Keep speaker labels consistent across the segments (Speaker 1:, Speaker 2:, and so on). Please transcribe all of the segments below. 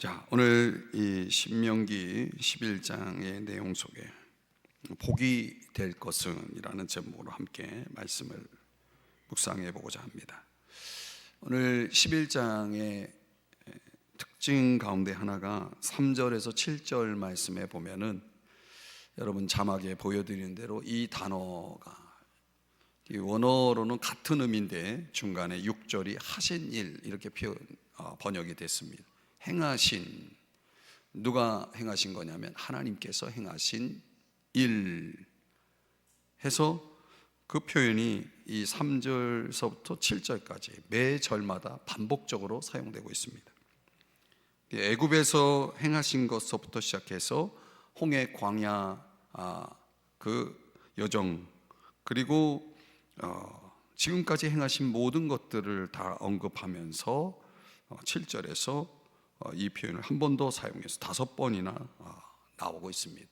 Speaker 1: 자, 오늘 이 신명기 11장의 내용 속에 복이 될 것은 이라는 제목으로 함께 말씀을 묵상해 보고자 합니다. 오늘 11장의 특징 가운데 하나가 3절에서 7절 말씀에 보면은 여러분 자막에 보여드리는 대로 이 단어가 이 원어로는 같은 의미인데 중간에 6절이 하신 일 이렇게 번역이 됐습니다. 행하신, 누가 행하신 거냐면 하나님께서 행하신 일 해서 그 표현이 이 3절서부터 7절까지 매 절마다 반복적으로 사용되고 있습니다. 애굽에서 행하신 것서부터 시작해서 홍해 광야 그 여정, 그리고 지금까지 행하신 모든 것들을 다 언급하면서 7절에서 이 표현을 한 번 더 사용해서 5번이나 나오고 있습니다.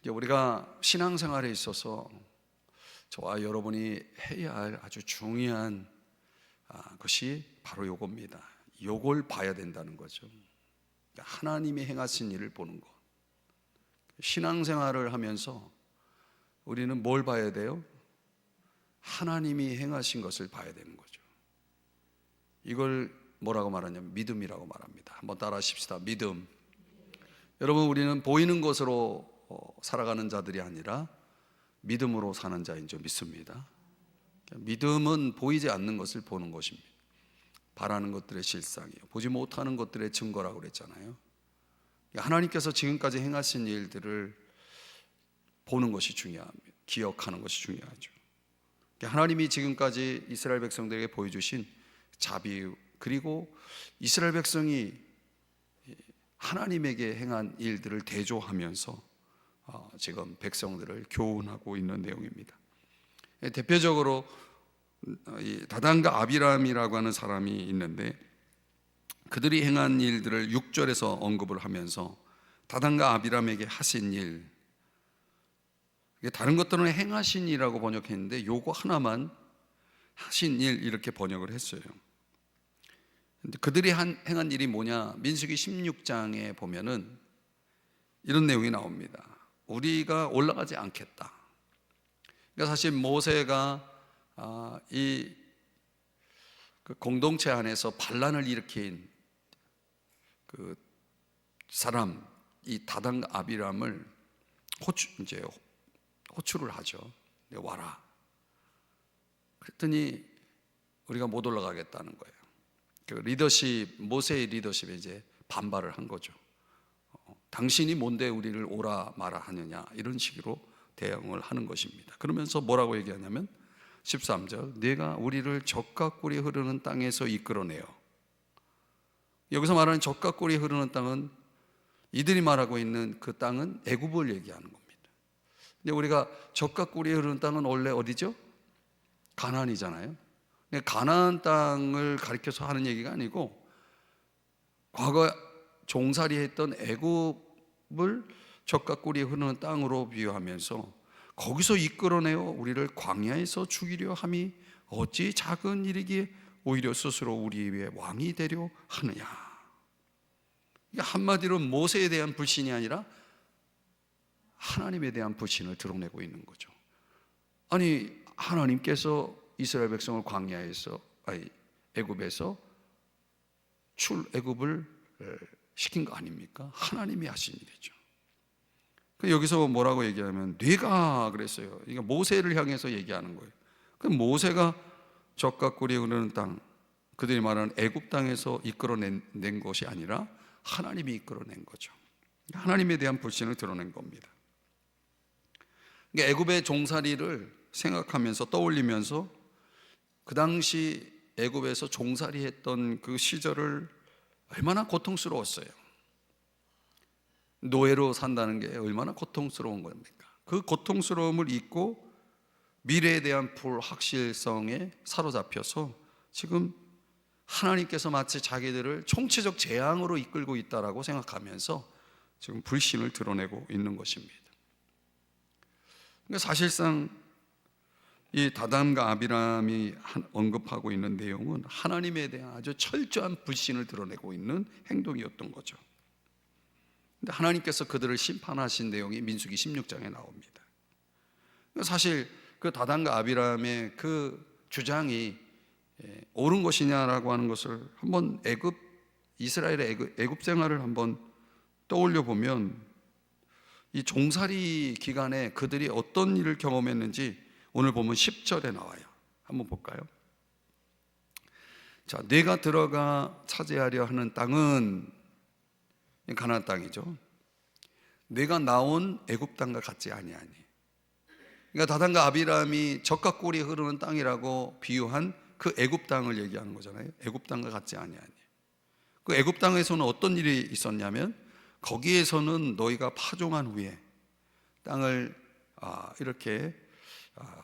Speaker 1: 우리가 신앙생활에 있어서 저와 여러분이 해야 할 아주 중요한 것이 바로 요겁니다. 요걸 봐야 된다는 거죠. 하나님이 행하신 일을 보는 것. 신앙생활을 하면서 우리는 뭘 봐야 돼요? 하나님이 행하신 것을 봐야 되는 거죠. 이걸 뭐라고 말하냐면 믿음이라고 말합니다. 한번 따라 하십시다. 믿음. 여러분, 우리는 보이는 것으로 살아가는 자들이 아니라 믿음으로 사는 자인 줄 믿습니다. 믿음은 보이지 않는 것을 보는 것입니다. 바라는 것들의 실상이요, 보지 못하는 것들의 증거라고 그랬잖아요. 하나님께서 지금까지 행하신 일들을 보는 것이 중요합니다. 기억하는 것이 중요하죠. 하나님이 지금까지 이스라엘 백성들에게 보여주신 자비, 그리고 이스라엘 백성이 하나님에게 행한 일들을 대조하면서 지금 백성들을 교훈하고 있는 내용입니다. 대표적으로 다단과 아비람이라고 하는 사람이 있는데 그들이 행한 일들을 6절에서 언급을 하면서 다단과 아비람에게 하신 일, 다른 것들은 행하신 일이라고 번역했는데 요거 하나만 하신 일 이렇게 번역을 했어요. 그들이 행한 일이 뭐냐? 민수기 16장에 보면은 이런 내용이 나옵니다. 우리가 올라가지 않겠다. 그러니까 사실 모세가 이 공동체 안에서 반란을 일으킨 그 사람, 이 다단 아비람을 호출을 하죠. 와라. 그랬더니 우리가 못 올라가겠다는 거예요. 그 리더십, 모세의 리더십에 이제 반발을 한 거죠. 당신이 뭔데 우리를 오라 마라 하느냐, 이런 식으로 대응을 하는 것입니다. 그러면서 뭐라고 얘기하냐면 13절, 내가 우리를 젖과 꿀이 흐르는 땅에서 이끌어내요. 여기서 말하는 젖과 꿀이 흐르는 땅은 이들이 말하고 있는 그 땅은 애굽을 얘기하는 겁니다. 근데 우리가 젖과 꿀이 흐르는 땅은 원래 어디죠? 가나안이잖아요. 가나안 땅을 가리켜서 하는 얘기가 아니고 과거 종살이 했던 애굽을 젖과 꿀이 흐르는 땅으로 비유하면서 거기서 이끌어내어 우리를 광야에서 죽이려 함이 어찌 작은 일이기에 오히려 스스로 우리 위에 왕이 되려 하느냐. 한마디로 모세에 대한 불신이 아니라 하나님에 대한 불신을 드러내고 있는 거죠. 아니, 하나님께서 이스라엘 백성을 광야에서, 애굽에서 출애굽을 시킨 거 아닙니까? 하나님이 하신 일이죠. 여기서 뭐라고 얘기하면 네가 그랬어요. 이게 모세를 향해서 얘기하는 거예요. 그럼 모세가 젖과 꿀이 흐르는 땅, 그들이 말하는 애굽 땅에서 이끌어낸 것이 아니라 하나님이 이끌어낸 거죠. 하나님에 대한 불신을 드러낸 겁니다. 애굽의 종살이를 생각하면서 떠올리면서 그 당시 애굽에서 종살이 했던 그 시절을 얼마나 고통스러웠어요. 노예로 산다는 게 얼마나 고통스러운 겁니까? 그 고통스러움을 잊고 미래에 대한 불확실성에 사로잡혀서 지금 하나님께서 마치 자기들을 총체적 재앙으로 이끌고 있다라고 생각하면서 지금 불신을 드러내고 있는 것입니다. 그러니까 사실상 이 다단과 아비람이 언급하고 있는 내용은 하나님에 대한 아주 철저한 불신을 드러내고 있는 행동이었던 거죠. 근데 하나님께서 그들을 심판하신 내용이 민수기 16장에 나옵니다. 사실 그 다단과 아비람의 그 주장이 옳은 것이냐라고 하는 것을 한번 이스라엘의 애굽 생활을 한번 떠올려 보면, 이 종살이 기간에 그들이 어떤 일을 경험했는지 오늘 보면 10절에 나와요. 한번 볼까요? 자, 내가 들어가 차지하려 하는 땅은 가나안 땅이죠. 내가 나온 애굽 땅과 같지 아니하니. 그러니까 다단과 아비람이 젖과 꿀이 흐르는 땅이라고 비유한 그 애굽 땅을 얘기하는 거잖아요. 애굽 땅과 같지 아니하니. 그 애굽 땅에서는 어떤 일이 있었냐면, 거기에서는 너희가 파종한 후에 땅을 이렇게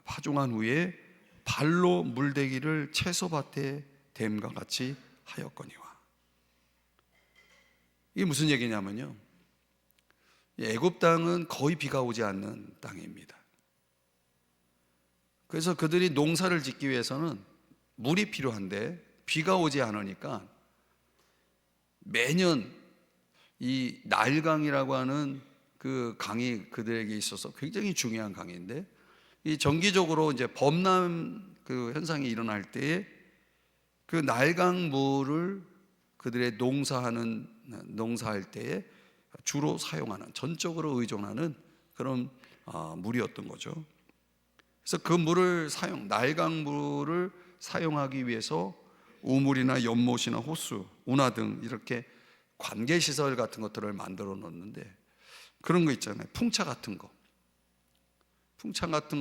Speaker 1: 파종한 후에 발로 물대기를 채소밭에 댐과 같이 하였거니와. 이게 무슨 얘기냐면요, 애굽 땅은 거의 비가 오지 않는 땅입니다. 그래서 그들이 농사를 짓기 위해서는 물이 필요한데 비가 오지 않으니까 매년 이 나일강이라고 하는 그 강이 그들에게 있어서 굉장히 중요한 강인데, 이 정기적으로 이제 범람 그 현상이 일어날 때에 그 나일강 물을 그들의 농사할 때에 주로 사용하는, 전적으로 의존하는 그런 물이었던 거죠. 그래서 그 물을 나일강 물을 사용하기 위해서 우물이나 연못이나 호수, 운하 등 이렇게 관계시설 같은 것들을 만들어 놓는데, 그런 거 있잖아요. 풍차 같은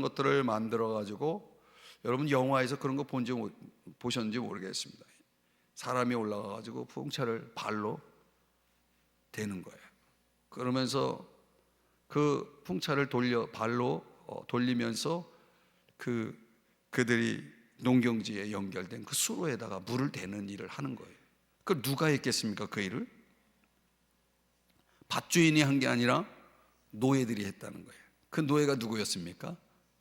Speaker 1: 것들을 만들어 가지고, 여러분 영화에서 그런 거 보셨는지 모르겠습니다. 사람이 올라가 가지고 풍차를 발로 대는 거예요. 그러면서 그 풍차를 발로 돌리면서 그들이 농경지에 연결된 그 수로에다가 물을 대는 일을 하는 거예요. 그 누가 했겠습니까? 그 일을 밭주인이 한 게 아니라 노예들이 했다는 거예요. 그 노예가 누구였습니까?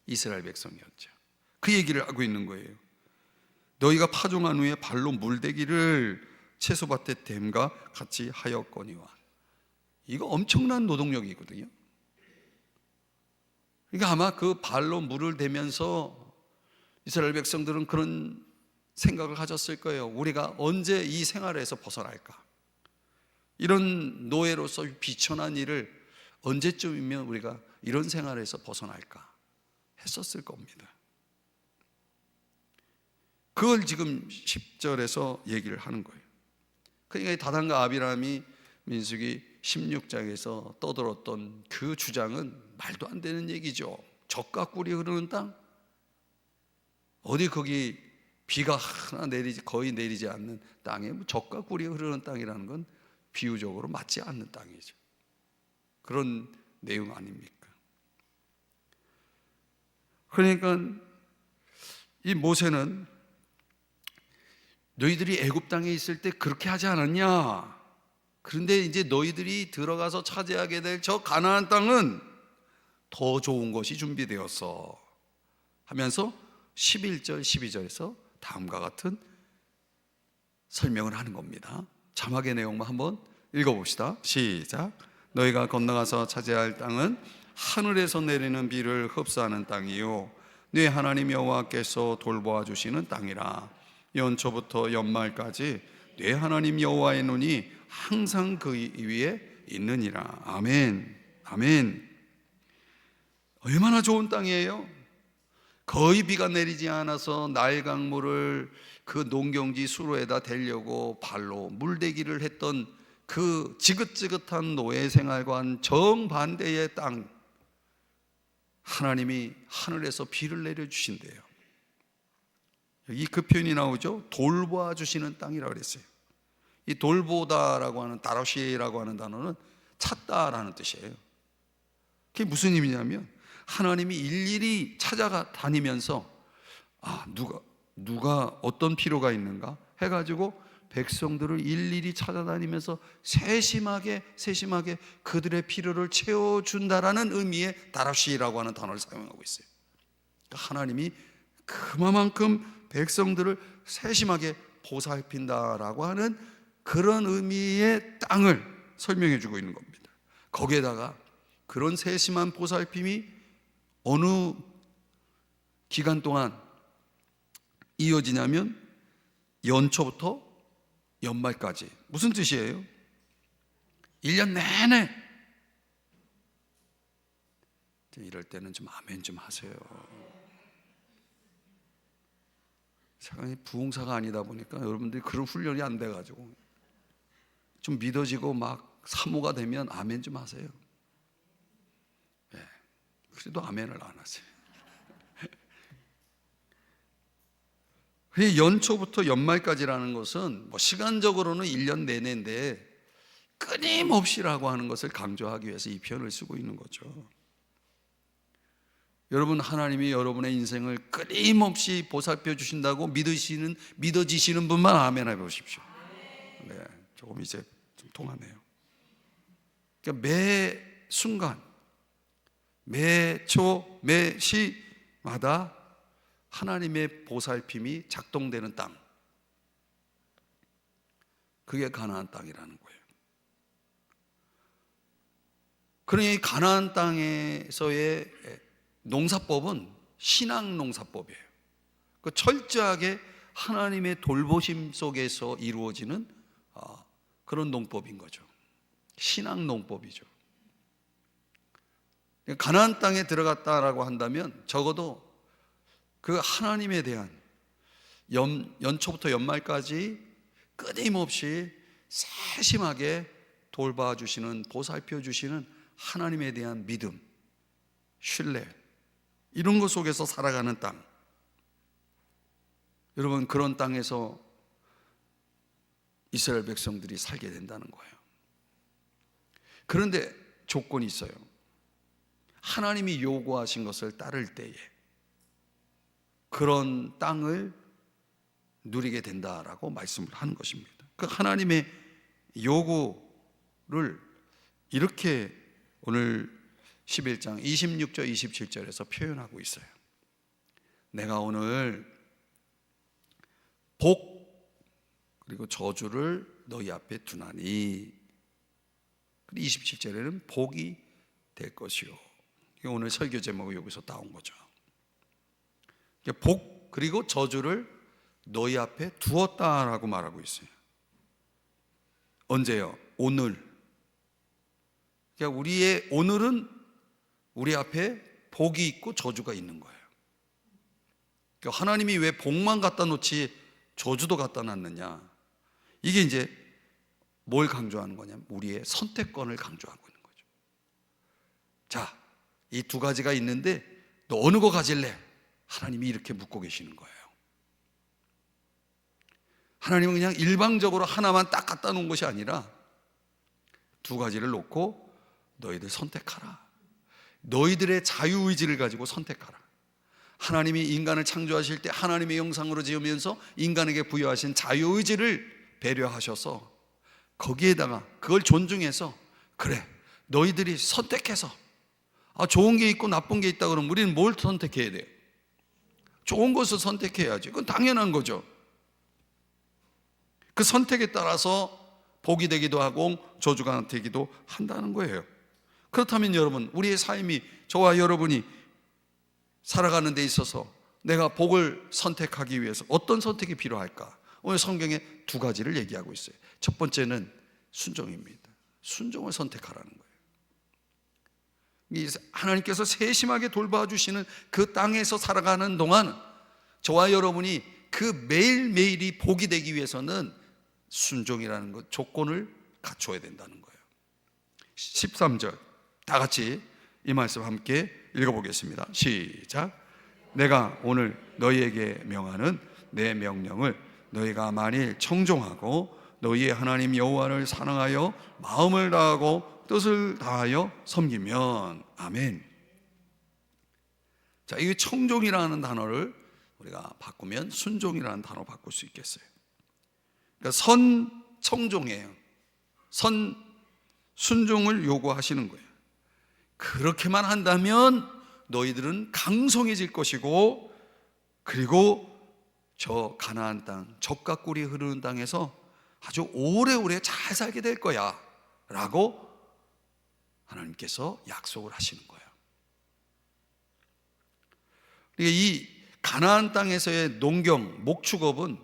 Speaker 1: 이스라엘 백성이었죠. 그 얘기를 하고 있는 거예요. 너희가 파종한 후에 발로 물대기를 채소밭에 댐과 같이 하였거니와. 이거 엄청난 노동력이거든요. 그러니까 아마 그 발로 물을 대면서 이스라엘 백성들은 그런 생각을 가졌을 거예요. 우리가 언제 이 생활에서 벗어날까? 이런 노예로서 비천한 일을 언제쯤이면 우리가 이런 생활에서 벗어날까 했었을 겁니다. 그걸 지금 10절에서 얘기를 하는 거예요. 그러니까 다단과 아비람이 민수기 16장에서 떠들었던 그 주장은 말도 안 되는 얘기죠. 젖과 꿀이 흐르는 땅? 어디 거기 비가 거의 내리지 않는 땅에 젖과 꿀이 흐르는 땅이라는 건 비유적으로 맞지 않는 땅이죠. 그런 내용 아닙니까? 그러니까 이 모세는 너희들이 애굽 땅에 있을 때 그렇게 하지 않았냐? 그런데 이제 너희들이 들어가서 차지하게 될 저 가나안 땅은 더 좋은 것이 준비되었어 하면서 11절 12절에서 다음과 같은 설명을 하는 겁니다. 자막의 내용만 한번 읽어봅시다. 시작. 너희가 건너가서 차지할 땅은 하늘에서 내리는 비를 흡수하는 땅이요 네 하나님 여호와께서 돌보아 주시는 땅이라. 연초부터 연말까지 네 하나님 여호와의 눈이 항상 그 위에 있느니라. 아멘. 아멘. 얼마나 좋은 땅이에요. 거의 비가 내리지 않아서 나일강물을 그 농경지 수로에다 대려고 발로 물대기를 했던 그 지긋지긋한 노예 생활과는 정반대의 땅, 하나님이 하늘에서 비를 내려주신대요. 여기 그 표현이 나오죠. 돌보아 주시는 땅이라고 그랬어요. 이 돌보다라고 하는 다로시라고 하는 단어는 찾다라는 뜻이에요. 그게 무슨 의미냐면 하나님이 일일이 찾아가 다니면서 누가 어떤 필요가 있는가 해가지고 백성들을 일일이 찾아다니면서 세심하게 그들의 필요를 채워준다라는 의미의 다라시라고 하는 단어를 사용하고 있어요. 그러니까 하나님이 그만큼 백성들을 세심하게 보살핀다라고 하는 그런 의미의 땅을 설명해 주고 있는 겁니다. 거기에다가 그런 세심한 보살핌이 어느 기간 동안 이어지냐면 연초부터 연말까지. 무슨 뜻이에요? 1년 내내. 이럴 때는 좀 아멘 좀 하세요. 세상이 부흥사가 아니다 보니까 여러분들이 그런 훈련이 안 돼가지고 좀 믿어지고 막 사모가 되면 아멘 좀 하세요. 네. 그래도 아멘을 안 하세요. 연초부터 연말까지라는 것은 뭐 시간적으로는 1년 내내인데 끊임없이라고 하는 것을 강조하기 위해서 이 표현을 쓰고 있는 거죠. 여러분, 하나님이 여러분의 인생을 끊임없이 보살펴 주신다고 믿어지시는 분만 아멘 해보십시오. 네, 조금 이제 좀 통하네요. 그러니까 매 순간, 매 초, 매 시마다 하나님의 보살핌이 작동되는 땅, 그게 가나안 땅이라는 거예요. 그러니 가나안 땅에서의 농사법은 신앙 농사법이에요. 그 철저하게 하나님의 돌보심 속에서 이루어지는 그런 농법인 거죠. 신앙 농법이죠. 가나안 땅에 들어갔다라고 한다면 적어도 그 하나님에 대한 연초부터 연말까지 끊임없이 세심하게 돌봐주시는, 보살펴주시는 하나님에 대한 믿음, 신뢰, 이런 것 속에서 살아가는 땅. 여러분, 그런 땅에서 이스라엘 백성들이 살게 된다는 거예요. 그런데 조건이 있어요. 하나님이 요구하신 것을 따를 때에 그런 땅을 누리게 된다라고 말씀을 하는 것입니다. 그 하나님의 요구를 이렇게 오늘 11장 26절 27절에서 표현하고 있어요. 내가 오늘 복 그리고 저주를 너희 앞에 두나니, 27절에는 복이 될 것이요. 오늘 설교 제목이 여기서 따온 거죠. 복 그리고 저주를 너희 앞에 두었다라고 말하고 있어요. 언제요? 오늘. 그러니까 우리의 오늘은 우리 앞에 복이 있고 저주가 있는 거예요. 그러니까 하나님이 왜 복만 갖다 놓지 저주도 갖다 놨느냐? 이게 이제 뭘 강조하는 거냐면 우리의 선택권을 강조하고 있는 거죠. 자, 이 두 가지가 있는데 너 어느 거 가질래? 하나님이 이렇게 묻고 계시는 거예요. 하나님은 그냥 일방적으로 하나만 딱 갖다 놓은 것이 아니라 두 가지를 놓고 너희들 선택하라. 너희들의 자유의지를 가지고 선택하라. 하나님이 인간을 창조하실 때 하나님의 형상으로 지으면서 인간에게 부여하신 자유의지를 배려하셔서 거기에다가 그걸 존중해서 그래, 너희들이 선택해서 좋은 게 있고 나쁜 게 있다 그러면 우리는 뭘 선택해야 돼요? 좋은 것을 선택해야지. 그건 당연한 거죠. 그 선택에 따라서 복이 되기도 하고 저주가 되기도 한다는 거예요. 그렇다면 여러분, 우리의 삶이, 저와 여러분이 살아가는 데 있어서 내가 복을 선택하기 위해서 어떤 선택이 필요할까? 오늘 성경에 두 가지를 얘기하고 있어요. 첫 번째는 순종입니다. 순종을 선택하라는 거예요. 하나님께서 세심하게 돌봐주시는 그 땅에서 살아가는 동안 저와 여러분이 그 매일매일이 복이 되기 위해서는 순종이라는 것, 조건을 갖춰야 된다는 거예요. 13절 다 같이 이 말씀 함께 읽어보겠습니다. 시작. 내가 오늘 너희에게 명하는 내 명령을 너희가 만일 청종하고 너희의 하나님 여호와를 사랑하여 마음을 다하고 뜻을 다하여 섬기면. 아멘. 자, 이 청종이라는 단어를 우리가 바꾸면 순종이라는 단어로 바꿀 수 있겠어요. 그러니까 청종이에요. 순종을 요구하시는 거예요. 그렇게만 한다면 너희들은 강성해질 것이고 그리고 저 가나안 땅, 젖과 꿀이 흐르는 땅에서 아주 오래오래 잘 살게 될 거야 라고 하나님께서 약속을 하시는 거예요. 이 가나안 땅에서의 농경, 목축업은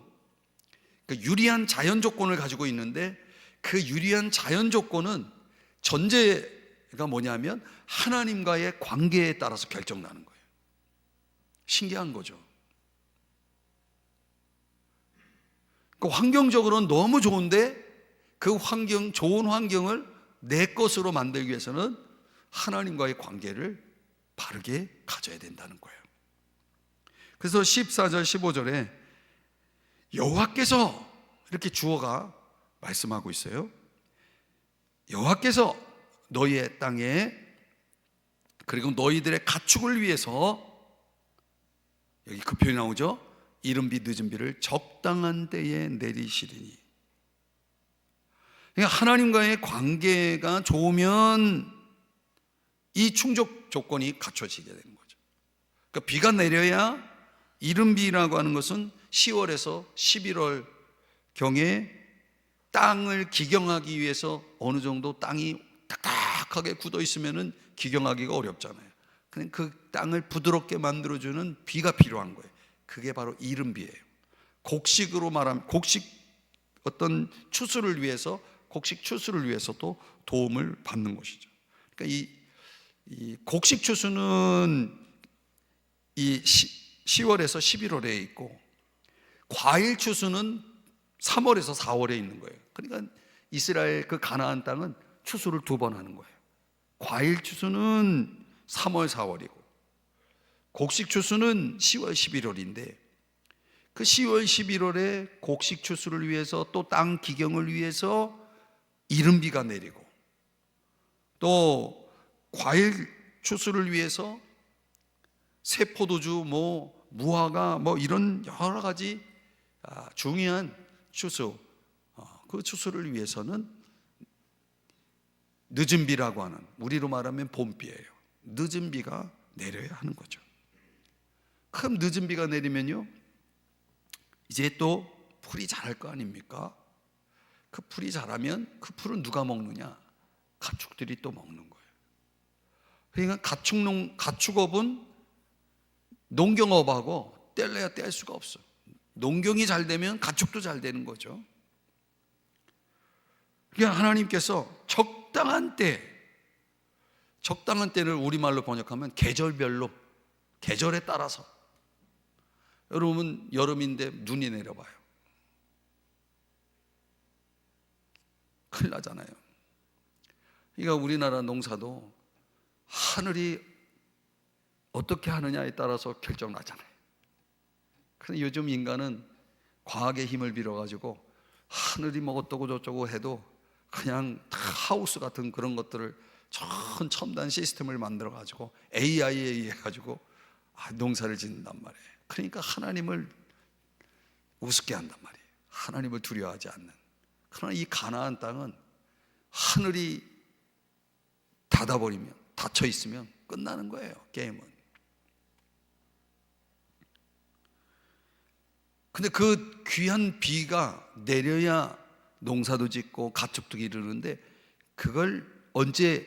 Speaker 1: 유리한 자연 조건을 가지고 있는데, 그 유리한 자연 조건은 전제가 뭐냐면 하나님과의 관계에 따라서 결정나는 거예요. 신기한 거죠. 환경적으로는 너무 좋은데 그 좋은 환경을 내 것으로 만들기 위해서는 하나님과의 관계를 바르게 가져야 된다는 거예요. 그래서 14절 15절에 여호와께서 이렇게 주어가 말씀하고 있어요. 여호와께서 너희의 땅에 그리고 너희들의 가축을 위해서, 여기 그 표현이 나오죠. 이른 비 늦은 비를 적당한 때에 내리시리니. 그러니까 하나님과의 관계가 좋으면 이 충족 조건이 갖춰지게 되는 거죠. 그러니까 비가 내려야, 이른 비라고 하는 것은 10월에서 11월 경에 땅을 기경하기 위해서 어느 정도 땅이 딱딱하게 굳어 있으면은 기경하기가 어렵잖아요. 그 땅을 부드럽게 만들어주는 비가 필요한 거예요. 그게 바로 이른 비예요. 곡식으로 말하면 어떤 추수를 위해서, 곡식 추수를 위해서도 도움을 받는 것이죠. 그러니까 이 곡식 추수는 이 10월에서 11월에 있고, 과일 추수는 3월에서 4월에 있는 거예요. 그러니까 이스라엘 그 가나안 땅은 추수를 2번 하는 거예요. 과일 추수는 3월, 4월이고 곡식 추수는 10월, 11월인데, 그 10월, 11월에 곡식 추수를 위해서, 또 땅 기경을 위해서 이른 비가 내리고, 또 과일 추수를 위해서 새 포도주, 무화과, 이런 여러 가지 중요한 추수, 그 추수를 위해서는 늦은 비라고 하는, 우리로 말하면 봄비예요. 늦은 비가 내려야 하는 거죠. 그럼 늦은 비가 내리면요, 이제 또 풀이 자랄 거 아닙니까? 그 풀이 자라면 그 풀은 누가 먹느냐? 가축들이 또 먹는 거예요. 그러니까 가축업은 농경업하고 뗄래야 뗄 수가 없어. 농경이 잘 되면 가축도 잘 되는 거죠. 그러니까 하나님께서 적당한 때를 우리말로 번역하면 계절별로, 계절에 따라서. 여러분, 여름인데 눈이 내려봐요. 큰일 나잖아요. 그러니까 우리나라 농사도 하늘이 어떻게 하느냐에 따라서 결정나잖아요. 그런데 요즘 인간은 과학의 힘을 빌어가지고 하늘이 어쩌고 저쩌고 해도 그냥 하우스 같은 그런 것들을 첨단 시스템을 만들어가지고 AI에 의해가지고 농사를 짓는단 말이에요. 그러니까 하나님을 우습게 한단 말이에요. 하나님을 두려워하지 않는. 그러나 이 가나안 땅은 하늘이 닫아버리면, 닫혀 있으면 끝나는 거예요, 게임은. 근데 그 귀한 비가 내려야 농사도 짓고 가축도 기르는데, 그걸 언제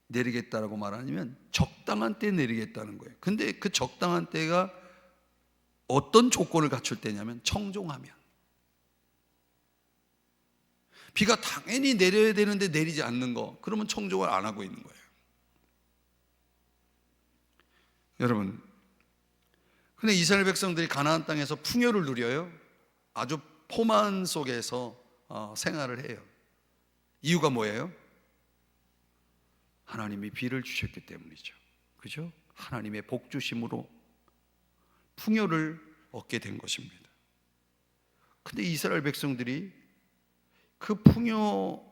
Speaker 1: 내리겠다라고 말하냐면 적당한 때 내리겠다는 거예요. 근데 그 적당한 때가 어떤 조건을 갖출 때냐면 청종하면. 비가 당연히 내려야 되는데 내리지 않는 거, 그러면 청종을 안 하고 있는 거예요. 여러분, 근데 이스라엘 백성들이 가나안 땅에서 풍요를 누려요. 아주 포만 속에서 생활을 해요. 이유가 뭐예요? 하나님이 비를 주셨기 때문이죠. 그죠? 하나님의 복 주심으로 풍요를 얻게 된 것입니다. 근데 이스라엘 백성들이 그 풍요,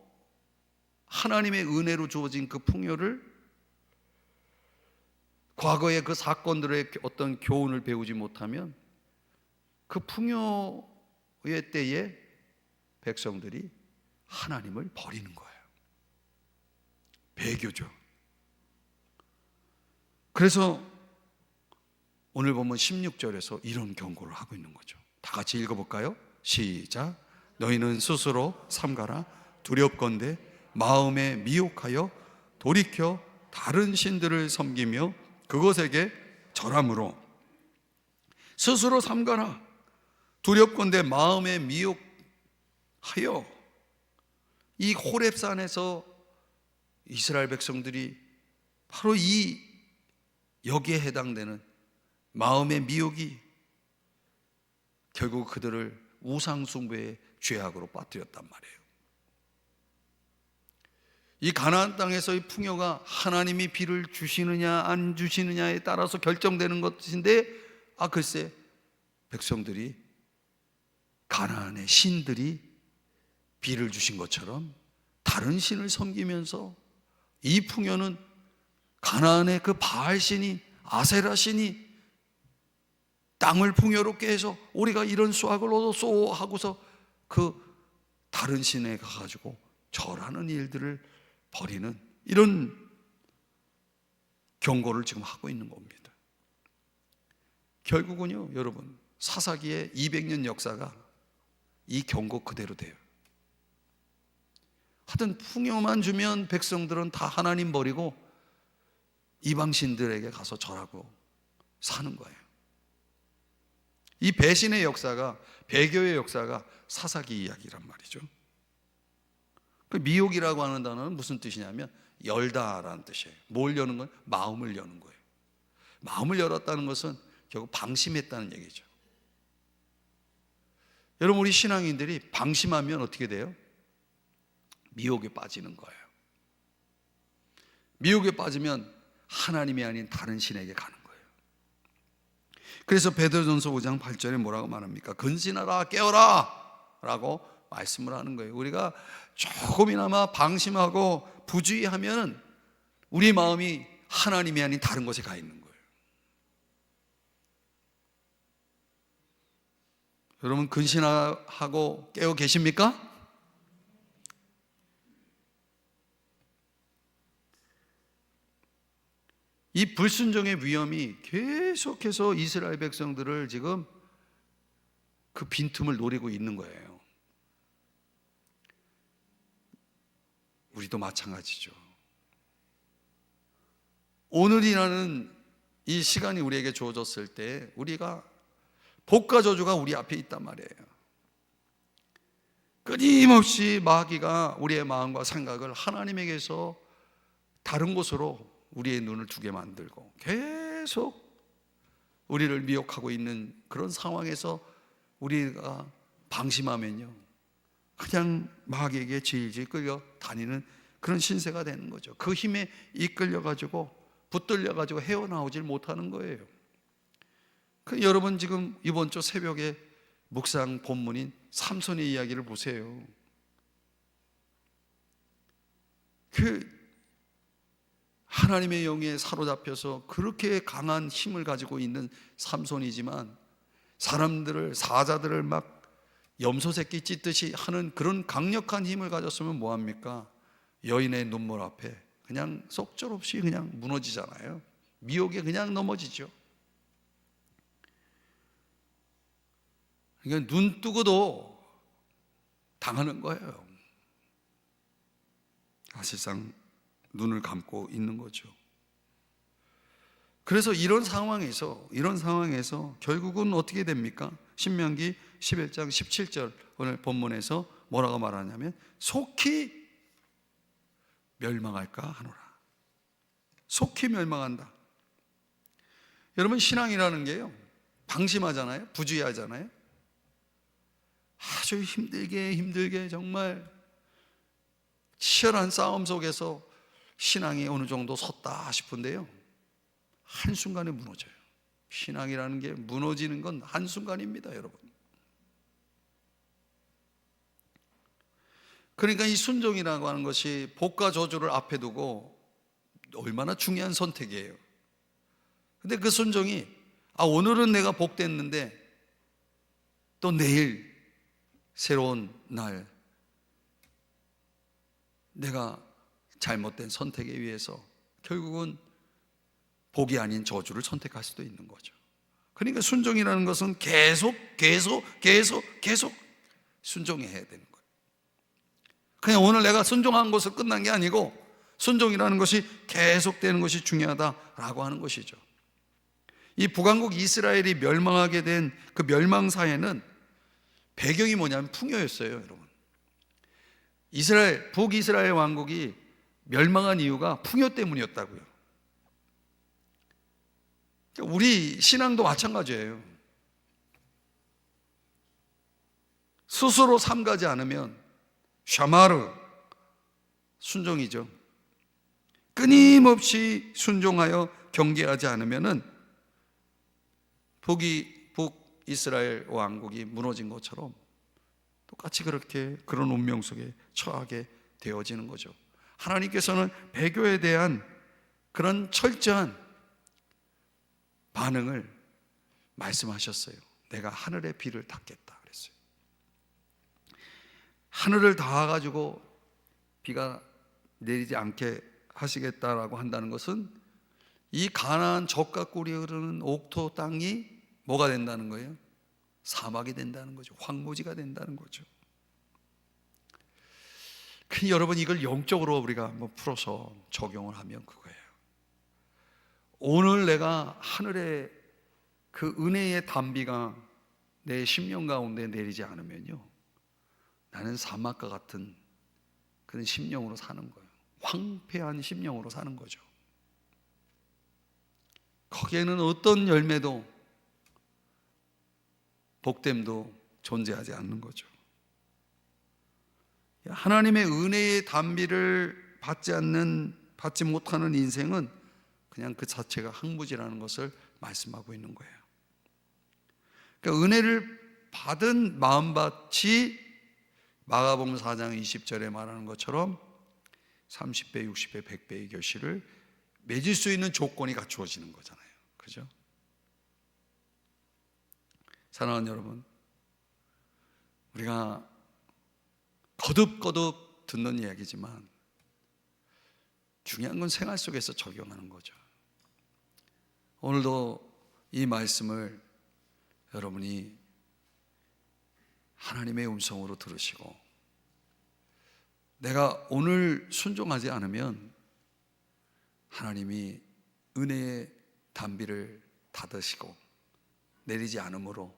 Speaker 1: 하나님의 은혜로 주어진 그 풍요를, 과거의 그 사건들의 어떤 교훈을 배우지 못하면 그 풍요의 때에 백성들이 하나님을 버리는 거예요. 배교죠. 그래서 오늘 보면 16절에서 이런 경고를 하고 있는 거죠. 다 같이 읽어볼까요? 시작. 너희는 스스로 삼가라. 두렵건대 마음에 미혹하여 돌이켜 다른 신들을 섬기며 그것에게 절함으로. 스스로 삼가라. 두렵건대 마음에 미혹하여. 이 호렙산에서 이스라엘 백성들이 바로 여기에 해당되는 마음의 미혹이 결국 그들을 우상숭배의 죄악으로 빠뜨렸단 말이에요. 이 가나안 땅에서의 풍요가 하나님이 비를 주시느냐 안 주시느냐에 따라서 결정되는 것인데, 글쎄 백성들이 가나안의 신들이 비를 주신 것처럼 다른 신을 섬기면서 이 풍요는 가나안의 그 바알 신이, 아세라 신이 땅을 풍요롭게 해서 우리가 이런 수확을 얻었소 하고서 그 다른 신에 가가지고 절하는 일들을 벌이는 이런 경고를 지금 하고 있는 겁니다. 결국은요, 여러분, 사사기의 200년 역사가 이 경고 그대로 돼요. 하여튼 풍요만 주면 백성들은 다 하나님 버리고 이방신들에게 가서 절하고 사는 거예요. 이 배신의 역사가, 배교의 역사가 사사기 이야기란 말이죠. 그 미혹이라고 하는 단어는 무슨 뜻이냐면 열다라는 뜻이에요. 뭘 여는 건? 마음을 여는 거예요. 마음을 열었다는 것은 결국 방심했다는 얘기죠. 여러분, 우리 신앙인들이 방심하면 어떻게 돼요? 미혹에 빠지는 거예요. 미혹에 빠지면 하나님이 아닌 다른 신에게 가는 거예요. 그래서 베드로전서 5장 8절에 뭐라고 말합니까? 근신하라, 깨어라 라고 말씀을 하는 거예요. 우리가 조금이나마 방심하고 부주의하면 우리 마음이 하나님이 아닌 다른 곳에 가 있는 거예요. 여러분, 근신하고 깨어 계십니까? 이 불순종의 위험이 계속해서 이스라엘 백성들을 지금 그 빈틈을 노리고 있는 거예요. 우리도 마찬가지죠. 오늘이라는 이 시간이 우리에게 주어졌을 때 우리가 복과 저주가 우리 앞에 있단 말이에요. 끊임없이 마귀가 우리의 마음과 생각을 하나님에게서 다른 곳으로 우리의 눈을 두게 만들고 계속 우리를 미혹하고 있는 그런 상황에서 우리가 방심하면요, 그냥 마귀에게 질질 끌려 다니는 그런 신세가 되는 거죠. 그 힘에 이끌려가지고 붙들려가지고 헤어나오질 못하는 거예요. 여러분, 지금 이번 주 새벽에 묵상 본문인 삼손의 이야기를 보세요. 하나님의 영에 사로잡혀서 그렇게 강한 힘을 가지고 있는 삼손이지만 사람들을, 사자들을 막 염소 새끼 찢듯이 하는 그런 강력한 힘을 가졌으면 뭐합니까? 여인의 눈물 앞에 그냥 속절없이 그냥 무너지잖아요. 미혹에 그냥 넘어지죠. 그러니까 눈 뜨고도 당하는 거예요. 사실상 눈을 감고 있는 거죠. 그래서 이런 상황에서 결국은 어떻게 됩니까? 신명기 11장 17절 오늘 본문에서 뭐라고 말하냐면 속히 멸망할까 하노라. 속히 멸망한다. 여러분, 신앙이라는 게요, 방심하잖아요. 부주의하잖아요. 아주 힘들게 정말 치열한 싸움 속에서 신앙이 어느 정도 섰다 싶은데요, 한순간에 무너져요. 신앙이라는 게 무너지는 건 한순간입니다, 여러분. 그러니까 이 순종이라고 하는 것이 복과 저주를 앞에 두고 얼마나 중요한 선택이에요. 근데 그 순종이 오늘은 내가 복됐는데 또 내일 새로운 날 내가 잘못된 선택에 의해서 결국은 복이 아닌 저주를 선택할 수도 있는 거죠. 그러니까 순종이라는 것은 계속 순종해야 되는 거예요. 그냥 오늘 내가 순종한 것으로 끝난 게 아니고 순종이라는 것이 계속되는 것이 중요하다라고 하는 것이죠. 이 북왕국 이스라엘이 멸망하게 된 그 멸망사에는 배경이 뭐냐면 풍요였어요, 여러분. 북이스라엘 왕국이 멸망한 이유가 풍요 때문이었다고요. 우리 신앙도 마찬가지예요. 스스로 삼가지 않으면 샤마르, 순종이죠. 끊임없이 순종하여 경계하지 않으면은 북이스라엘 왕국이 무너진 것처럼 똑같이 그런 운명 속에 처하게 되어지는 거죠. 하나님께서는 배교에 대한 그런 철저한 반응을 말씀하셨어요. 내가 하늘의 비를 닫겠다 그랬어요. 하늘을 닿아가지고 비가 내리지 않게 하시겠다라고 한다는 것은 이 가나안 젖과 꿀이 흐르는 옥토 땅이 뭐가 된다는 거예요? 사막이 된다는 거죠. 황무지가 된다는 거죠. 여러분, 이걸 영적으로 우리가 한번 풀어서 적용을 하면 그거예요. 오늘 내가 하늘의 그 은혜의 단비가 내 심령 가운데 내리지 않으면요, 나는 사막과 같은 그런 심령으로 사는 거예요. 황폐한 심령으로 사는 거죠. 거기에는 어떤 열매도 복됨도 존재하지 않는 거죠. 하나님의 은혜의 단비를 받지 못하는 인생은 그냥 그 자체가 황무지라는 것을 말씀하고 있는 거예요. 그러니까 은혜를 받은 마음밭이 마가복음 4장 20절에 말하는 것처럼 30배, 60배, 100배의 결실을 맺을 수 있는 조건이 갖추어지는 거잖아요. 그죠? 사랑하는 여러분, 우리가 거듭거듭 듣는 이야기지만 중요한 건 생활 속에서 적용하는 거죠. 오늘도 이 말씀을 여러분이 하나님의 음성으로 들으시고, 내가 오늘 순종하지 않으면 하나님이 은혜의 단비를 닫으시고 내리지 않으므로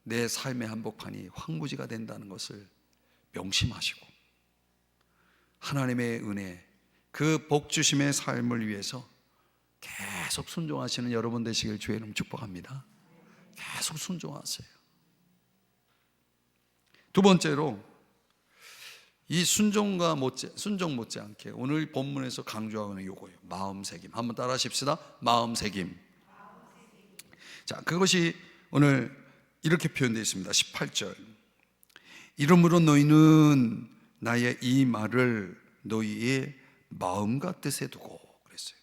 Speaker 1: 내 삶의 한복판이 황무지가 된다는 것을 명심하시고, 하나님의 은혜, 그 복주심의 삶을 위해서 계속 순종하시는 여러분 되시길 주의 이름 축복합니다. 계속 순종하세요. 두 번째로, 이 순종 못지않게 오늘 본문에서 강조하고 있는 요거예요. 마음새김. 한번 따라 하십시다. 마음새김. 자, 그것이 오늘 이렇게 표현되어 있습니다. 18절. 이러므로 너희는 나의 이 말을 너희의 마음과 뜻에 두고 그랬어요.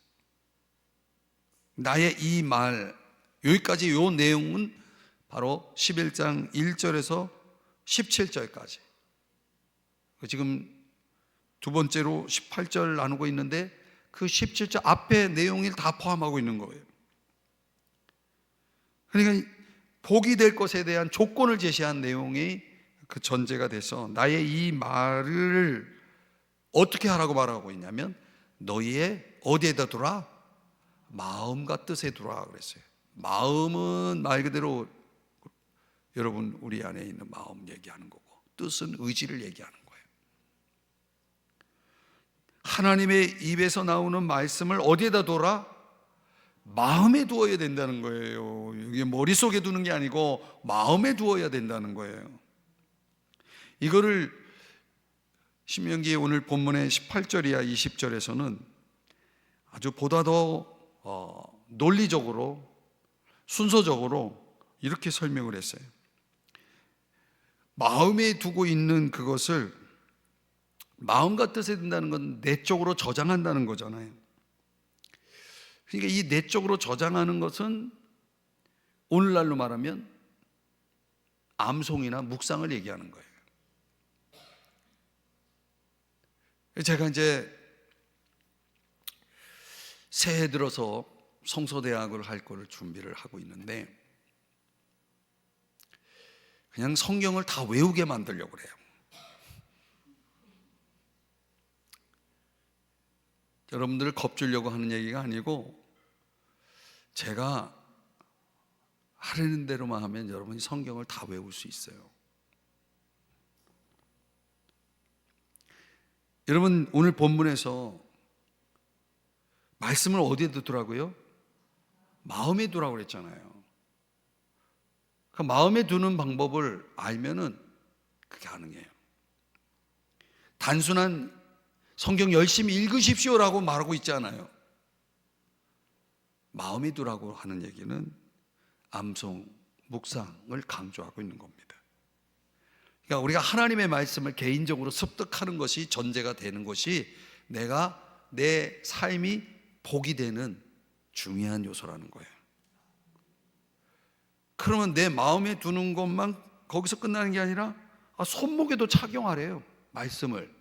Speaker 1: 나의 이 말, 여기까지 요 내용은 바로 11장 1절에서 17절까지. 지금 두 번째로 18절 나누고 있는데 그 17절 앞에 내용을 다 포함하고 있는 거예요. 그러니까 복이 될 것에 대한 조건을 제시한 내용이 그 전제가 돼서 나의 이 말을 어떻게 하라고 말하고 있냐면 너희의 어디에다 두라? 마음과 뜻에 두라 그랬어요. 마음은 말 그대로 여러분 우리 안에 있는 마음 얘기하는 거고, 뜻은 의지를 얘기하는 거예요. 하나님의 입에서 나오는 말씀을 어디에다 둬라? 마음에 두어야 된다는 거예요. 이게 머릿속에 두는 게 아니고 마음에 두어야 된다는 거예요. 이거를 신명기 오늘 본문의 18절이야 20절에서는 아주 보다 더 논리적으로 순서적으로 이렇게 설명을 했어요. 마음에 두고 있는 그것을 마음과 뜻에 둔다는 건 내적으로 저장한다는 거잖아요. 그러니까 이 내적으로 저장하는 것은 오늘날로 말하면 암송이나 묵상을 얘기하는 거예요. 제가 이제 새해 들어서 성서대학을 할 거를 준비를 하고 있는데 그냥 성경을 다 외우게 만들려고 그래요. 여러분들을 겁주려고 하는 얘기가 아니고 제가 하려는 대로만 하면 여러분이 성경을 다 외울 수 있어요. 여러분 오늘 본문에서 말씀을 어디에 두더라고요? 마음에 두라고 그랬잖아요. 그 마음에 두는 방법을 알면은 그게 가능해요. 단순한 성경 열심히 읽으십시오라고 말하고 있지 않아요. 마음에 두라고 하는 얘기는 암송, 묵상을 강조하고 있는 겁니다. 그러니까 우리가 하나님의 말씀을 개인적으로 습득하는 것이 전제가 되는 것이 내가 내 삶이 복이 되는 중요한 요소라는 거예요. 그러면 내 마음에 두는 것만 거기서 끝나는 게 아니라 손목에도 착용하래요. 말씀을.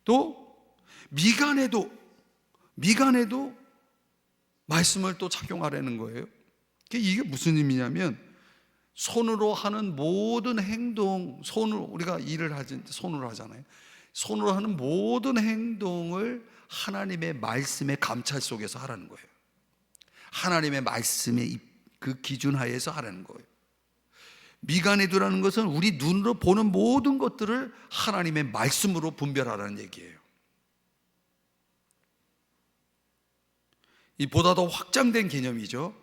Speaker 1: 또 미간에도 말씀을 또 착용하라는 거예요. 이게 무슨 의미냐면 손으로 하는 모든 행동, 손으로 우리가 일을 하지 손으로 하잖아요. 손으로 하는 모든 행동을 하나님의 말씀의 감찰 속에서 하라는 거예요. 하나님의 말씀의 그 기준 하에서 하라는 거예요. 미간에 두라는 것은 우리 눈으로 보는 모든 것들을 하나님의 말씀으로 분별하라는 얘기예요. 이 보다 더 확장된 개념이죠.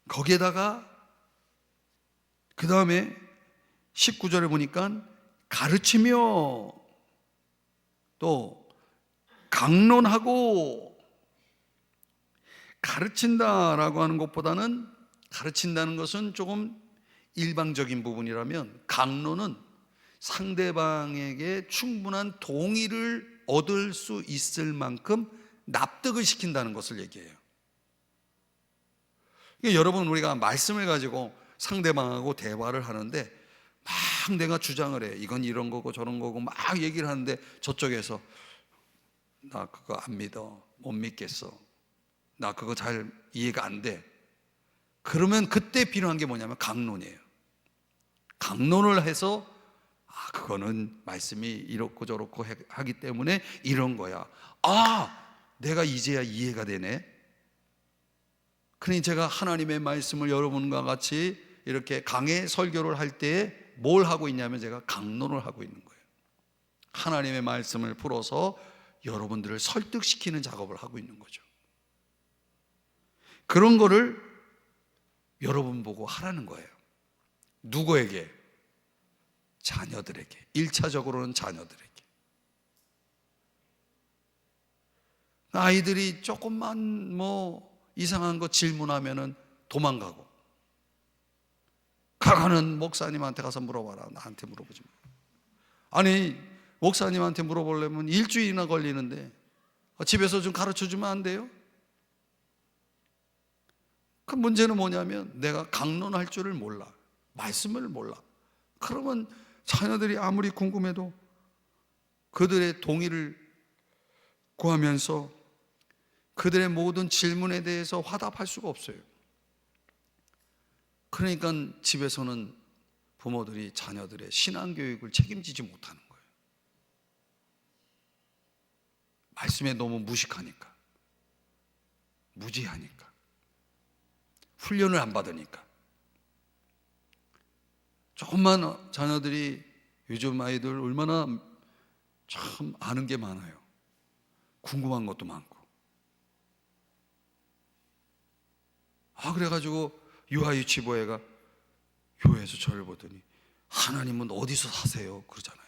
Speaker 1: 거기에다가 그 다음에 19절에 보니까 가르치며 또 강론하고, 가르친다라고 하는 것보다는, 가르친다는 것은 조금 일방적인 부분이라면 강론은 상대방에게 충분한 동의를 얻을 수 있을 만큼 납득을 시킨다는 것을 얘기해요. 그러니까 여러분 우리가 말씀을 가지고 상대방하고 대화를 하는데 막 내가 주장을 해. 이건 이런 거고 저런 거고 막 얘기를 하는데 저쪽에서 나 그거 안 믿어. 못 믿겠어. 나 그거 잘 이해가 안 돼. 그러면 그때 필요한 게 뭐냐면 강론이에요. 강론을 해서 그거는 말씀이 이렇고 저렇고 하기 때문에 이런 거야. 내가 이제야 이해가 되네. 그러니 제가 하나님의 말씀을 여러분과 같이 이렇게 강해 설교를 할 때에 뭘 하고 있냐면 제가 강론을 하고 있는 거예요. 하나님의 말씀을 풀어서 여러분들을 설득시키는 작업을 하고 있는 거죠. 그런 거를 여러분 보고 하라는 거예요. 누구에게? 자녀들에게. 1차적으로는 자녀들에게. 아이들이 조금만 이상한 거 질문하면은 도망가고, 가가는 목사님한테 가서 물어봐라. 나한테 물어보지 마. 아니 목사님한테 물어보려면 일주일이나 걸리는데 집에서 좀 가르쳐주면 안 돼요? 그 문제는 뭐냐면 내가 강론할 줄을 몰라. 말씀을 몰라. 그러면 자녀들이 아무리 궁금해도 그들의 동의를 구하면서 그들의 모든 질문에 대해서 화답할 수가 없어요. 그러니까 집에서는 부모들이 자녀들의 신앙교육을 책임지지 못하는 거예요. 말씀에 너무 무식하니까, 무지하니까, 훈련을 안 받으니까. 조금만 자녀들이, 요즘 아이들 얼마나 참 아는 게 많아요. 궁금한 것도 많고. 그래가지고 유아유치부회가 교회에서 저를 보더니 하나님은 어디서 사세요? 그러잖아요.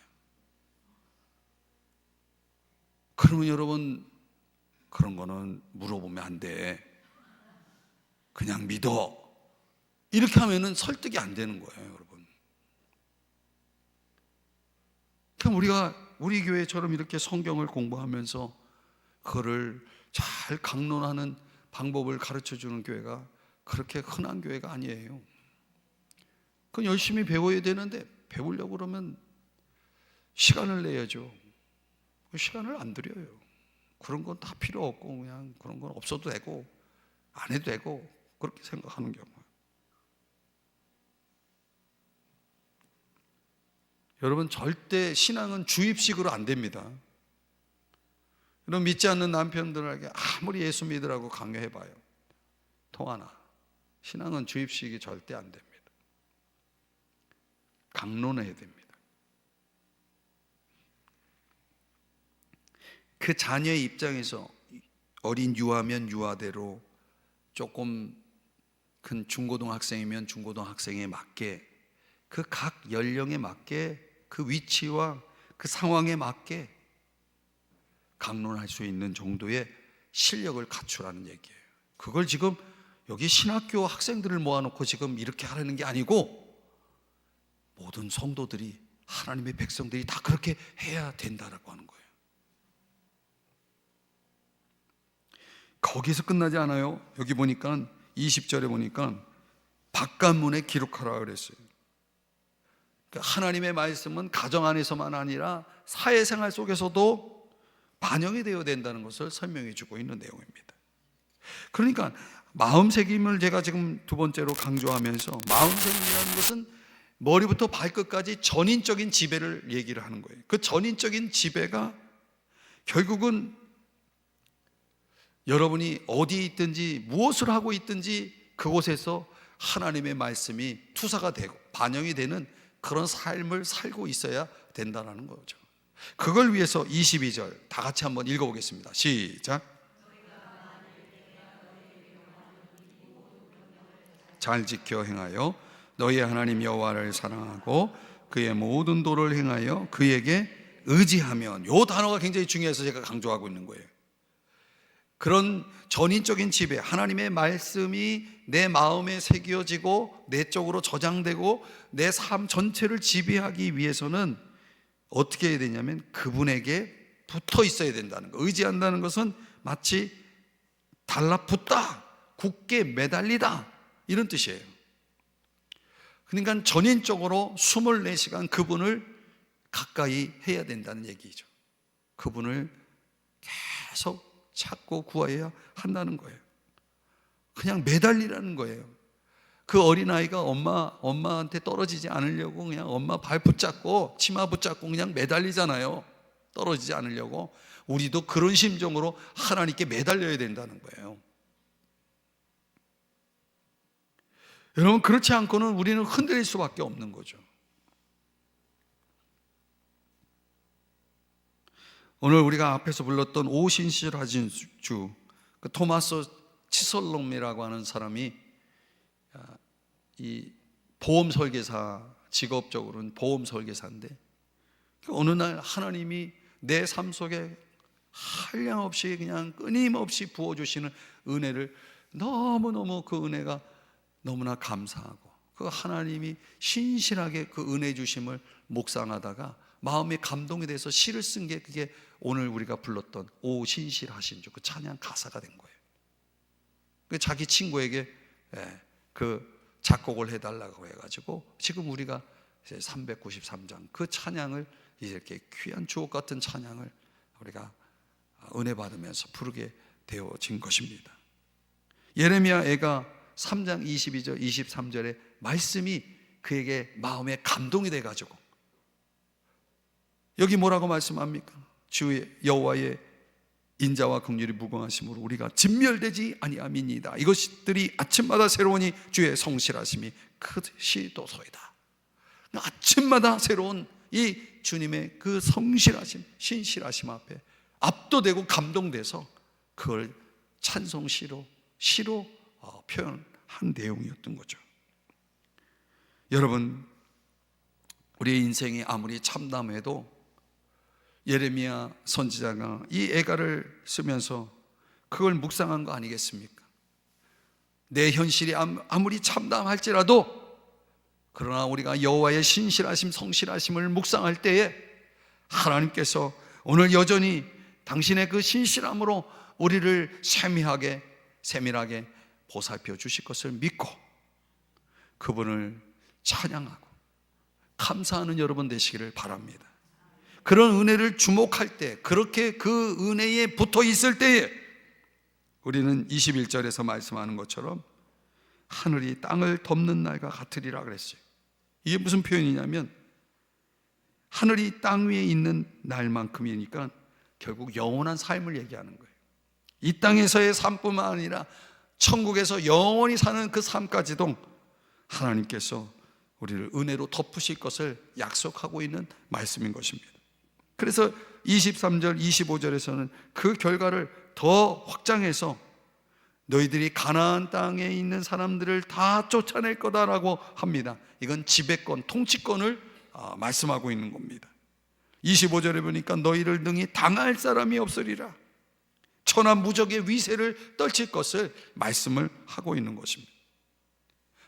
Speaker 1: 그러면 여러분 그런 거는 물어보면 안 돼. 그냥 믿어. 이렇게 하면은 설득이 안 되는 거예요, 여러분. 그럼 우리 교회처럼 이렇게 성경을 공부하면서 그거를 잘 강론하는 방법을 가르쳐 주는 교회가 그렇게 흔한 교회가 아니에요. 그건 열심히 배워야 되는데 배우려고 그러면 시간을 내야죠. 시간을 안 들여요. 그런 건 다 필요 없고 그냥 그런 건 없어도 되고 안 해도 되고 그렇게 생각하는 경우. 여러분, 절대 신앙은 주입식으로 안 됩니다. 여러분, 믿지 않는 남편들에게 아무리 예수 믿으라고 강요해봐요, 통하나? 신앙은 주입식이 절대 안 됩니다. 강론해야 됩니다. 그 자녀의 입장에서 어린 유아면 유아대로, 조금 큰 중고등학생이면 중고등학생에 맞게, 그 각 연령에 맞게, 그 위치와 그 상황에 맞게 강론할 수 있는 정도의 실력을 갖추라는 얘기예요. 그걸 지금 여기 신학교 학생들을 모아놓고 지금 이렇게 하라는 게 아니고, 모든 성도들이, 하나님의 백성들이 다 그렇게 해야 된다라고 하는 거예요. 거기서 끝나지 않아요. 여기 보니까 20절에 보니까 바깥문에 기록하라 그랬어요. 하나님의 말씀은 가정 안에서만 아니라 사회생활 속에서도 반영이 되어야 된다는 것을 설명해 주고 있는 내용입니다. 그러니까 마음새김을 제가 지금 두 번째로 강조하면서, 마음새김이라는 것은 머리부터 발끝까지 전인적인 지배를 얘기를 하는 거예요. 그 전인적인 지배가 결국은 여러분이 어디에 있든지 무엇을 하고 있든지 그곳에서 하나님의 말씀이 투사가 되고 반영이 되는 그런 삶을 살고 있어야 된다는 거죠. 그걸 위해서 22절 다 같이 한번 읽어보겠습니다. 시작. 잘 지켜 행하여 너희의 하나님 여호와를 사랑하고 그의 모든 도를 행하여 그에게 의지하면, 이 단어가 굉장히 중요해서 제가 강조하고 있는 거예요. 그런 전인적인 지배, 하나님의 말씀이 내 마음에 새겨지고 내적으로 저장되고 내 삶 전체를 지배하기 위해서는 어떻게 해야 되냐면 그분에게 붙어 있어야 된다는 거. 의지한다는 것은 마치 달라붙다, 굳게 매달리다, 이런 뜻이에요. 그러니까 전인적으로 24시간 그분을 가까이 해야 된다는 얘기죠. 그분을 계속 찾고 구해야 한다는 거예요. 그냥 매달리라는 거예요. 그 어린아이가 엄마한테 떨어지지 않으려고 그냥 엄마 발 붙잡고 치마 붙잡고 그냥 매달리잖아요. 떨어지지 않으려고. 우리도 그런 심정으로 하나님께 매달려야 된다는 거예요. 여러분, 그렇지 않고는 우리는 흔들릴 수밖에 없는 거죠. 오늘 우리가 앞에서 불렀던 오신실하신 주, 그 토마스 치솔롬이라고 하는 사람이 이 보험 설계사, 직업적으로는 보험 설계사인데, 어느 날 하나님이 내 삶 속에 한량없이 그냥 끊임없이 부어주시는 은혜를, 너무너무 그 은혜가 너무나 감사하고, 그 하나님이 신실하게 그 은혜 주심을 묵상하다가 마음에 감동이 돼서 시를 쓴 게 그게 오늘 우리가 불렀던 오 신실하신 주, 그 찬양 가사가 된 거예요. 자기 친구에게 그 작곡을 해달라고 해가지고 지금 우리가 393장 그 찬양을, 이렇게 귀한 주옥 같은 찬양을 우리가 은혜 받으면서 부르게 되어진 것입니다. 예레미야 애가 3장 22절 23절에 말씀이 그에게 마음에 감동이 돼가지고, 여기 뭐라고 말씀합니까? 주의 여호와의 인자와 긍휼이 무궁하심으로 우리가 진멸되지 아니함이니이다. 이것들이 아침마다 새로우니 주의 성실하심이 크시도소이다. 아침마다 새로운 이 주님의 그 성실하심, 신실하심 앞에 압도되고 감동돼서 그걸 찬송시로, 시로 표현한 내용이었던 거죠. 여러분, 우리의 인생이 아무리 참담해도 예레미야 선지자가 이 애가를 쓰면서 그걸 묵상한 거 아니겠습니까? 내 현실이 아무리 참담할지라도, 그러나 우리가 여호와의 신실하심, 성실하심을 묵상할 때에 하나님께서 오늘 여전히 당신의 그 신실함으로 우리를 세밀하게 보살펴 주실 것을 믿고 그분을 찬양하고 감사하는 여러분 되시기를 바랍니다. 그런 은혜를 주목할 때, 그렇게 그 은혜에 붙어 있을 때에 우리는 21절에서 말씀하는 것처럼 하늘이 땅을 덮는 날과 같으리라 그랬어요. 이게 무슨 표현이냐면 하늘이 땅 위에 있는 날만큼이니까 결국 영원한 삶을 얘기하는 거예요. 이 땅에서의 삶뿐만 아니라 천국에서 영원히 사는 그 삶까지도 하나님께서 우리를 은혜로 덮으실 것을 약속하고 있는 말씀인 것입니다. 그래서 23절, 25절에서는 그 결과를 더 확장해서 너희들이 가나안 땅에 있는 사람들을 다 쫓아낼 거다라고 합니다. 이건 지배권, 통치권을 말씀하고 있는 겁니다. 25절에 보니까 너희를 능히 당할 사람이 없으리라. 천하무적의 위세를 떨칠 것을 말씀을 하고 있는 것입니다.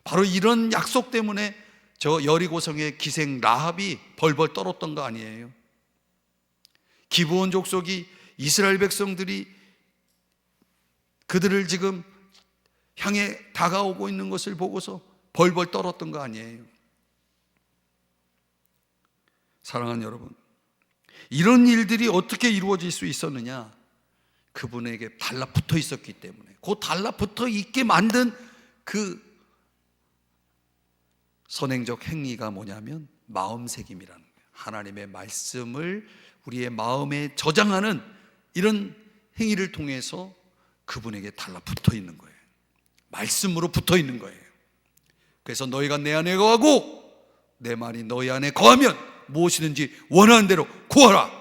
Speaker 1: 바로 이런 약속 때문에 저 여리고성의 기생 라합이 벌벌 떨었던 거 아니에요? 기브온 족속이 이스라엘 백성들이 그들을 지금 향해 다가오고 있는 것을 보고서 벌벌 떨었던 거 아니에요? 사랑하는 여러분, 이런 일들이 어떻게 이루어질 수 있었느냐? 그분에게 달라붙어 있었기 때문에, 그 달라붙어 있게 만든 그 선행적 행위가 뭐냐면 마음새김이라는 거예요. 하나님의 말씀을 우리의 마음에 저장하는 이런 행위를 통해서 그분에게 달라붙어 있는 거예요. 말씀으로 붙어 있는 거예요. 그래서 너희가 내 안에 거하고 내 말이 너희 안에 거하면 무엇이든지 원하는 대로 구하라.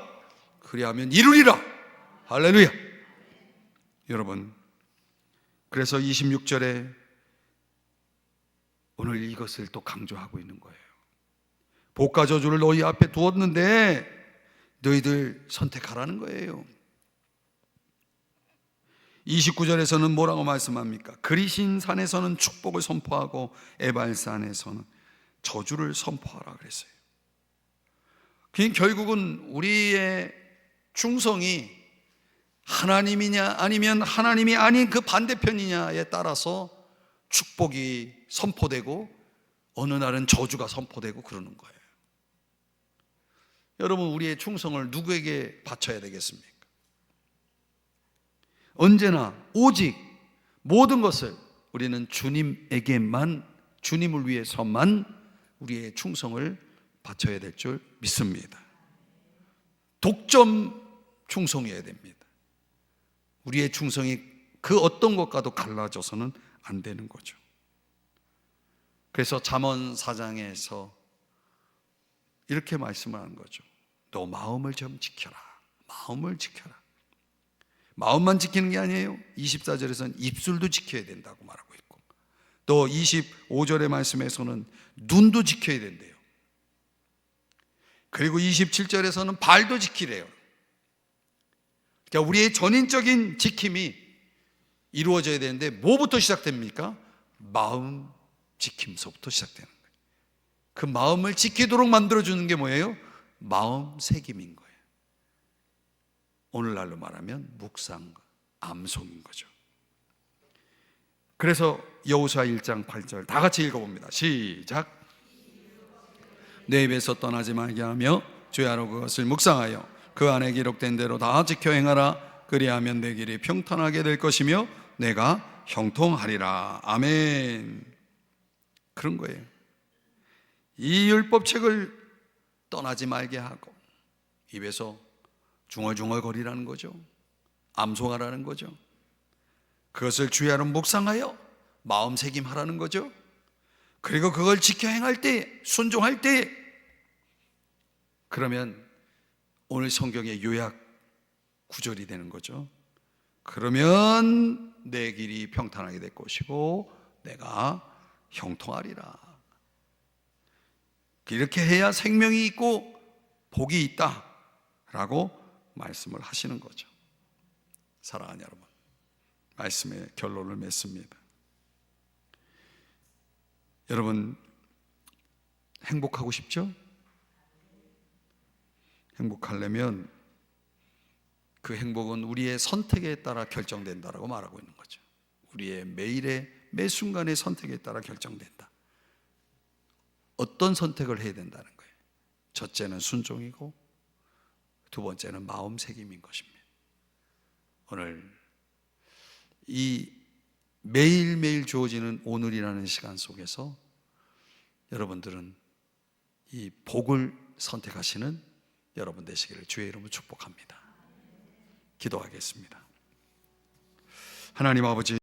Speaker 1: 그리하면 이루리라. 할렐루야. 여러분, 그래서 26절에 오늘 이것을 또 강조하고 있는 거예요. 복과 저주를 너희 앞에 두었는데 너희들 선택하라는 거예요. 29절에서는 뭐라고 말씀합니까? 그리신 산에서는 축복을 선포하고 에발산에서는 저주를 선포하라 그랬어요. 결국은 우리의 충성이 하나님이냐 아니면 하나님이 아닌 그 반대편이냐에 따라서 축복이 선포되고 어느 날은 저주가 선포되고 그러는 거예요. 여러분, 우리의 충성을 누구에게 바쳐야 되겠습니까? 언제나 오직 모든 것을 우리는 주님에게만, 주님을 위해서만 우리의 충성을 바쳐야 될 줄 믿습니다. 독점 충성해야 됩니다. 우리의 충성이 그 어떤 것과도 갈라져서는 안 되는 거죠. 그래서 잠언 4장에서 이렇게 말씀을 하는 거죠. 너 마음을 좀 지켜라. 마음을 지켜라. 마음만 지키는 게 아니에요. 24절에서는 입술도 지켜야 된다고 말하고 있고, 또 25절의 말씀에서는 눈도 지켜야 된대요. 그리고 27절에서는 발도 지키래요. 그러니까 우리의 전인적인 지킴이 이루어져야 되는데 뭐부터 시작됩니까? 마음 지킴서부터 시작되는 거예요. 그 마음을 지키도록 만들어주는 게 뭐예요? 마음 새김인 거예요. 오늘날로 말하면 묵상, 암송인 거죠. 그래서 여호수아 1장 8절 다 같이 읽어봅니다. 시작. 내 입에서 떠나지 말게 하며 주야로 그것을 묵상하여 그 안에 기록된 대로 다 지켜 행하라. 그리하면 내 길이 평탄하게 될 것이며 내가 형통하리라. 아멘. 그런 거예요. 이 율법책을 떠나지 말게 하고 입에서 중얼중얼거리라는 거죠. 암송하라는 거죠. 그것을 주야로 묵상하여 마음 새김하라는 거죠. 그리고 그걸 지켜 행할 때, 순종할 때, 그러면 오늘 성경의 요약 구절이 되는 거죠. 그러면 내 길이 평탄하게 될 것이고 내가 형통하리라. 이렇게 해야 생명이 있고 복이 있다라고 말씀을 하시는 거죠. 사랑하는 여러분, 말씀의 결론을 맺습니다. 여러분, 행복하고 싶죠? 행복하려면 그 행복은 우리의 선택에 따라 결정된다라고 말하고 있는 거죠. 우리의 매일의 매 순간의 선택에 따라 결정된다. 어떤 선택을 해야 된다는 거예요. 첫째는 순종이고, 두 번째는 마음 새김인 것입니다. 오늘 이 매일매일 주어지는 오늘이라는 시간 속에서 여러분들은 이 복을 선택하시는 여러분 되시기를 주의 이름으로 축복합니다. 기도하겠습니다. 하나님 아버지,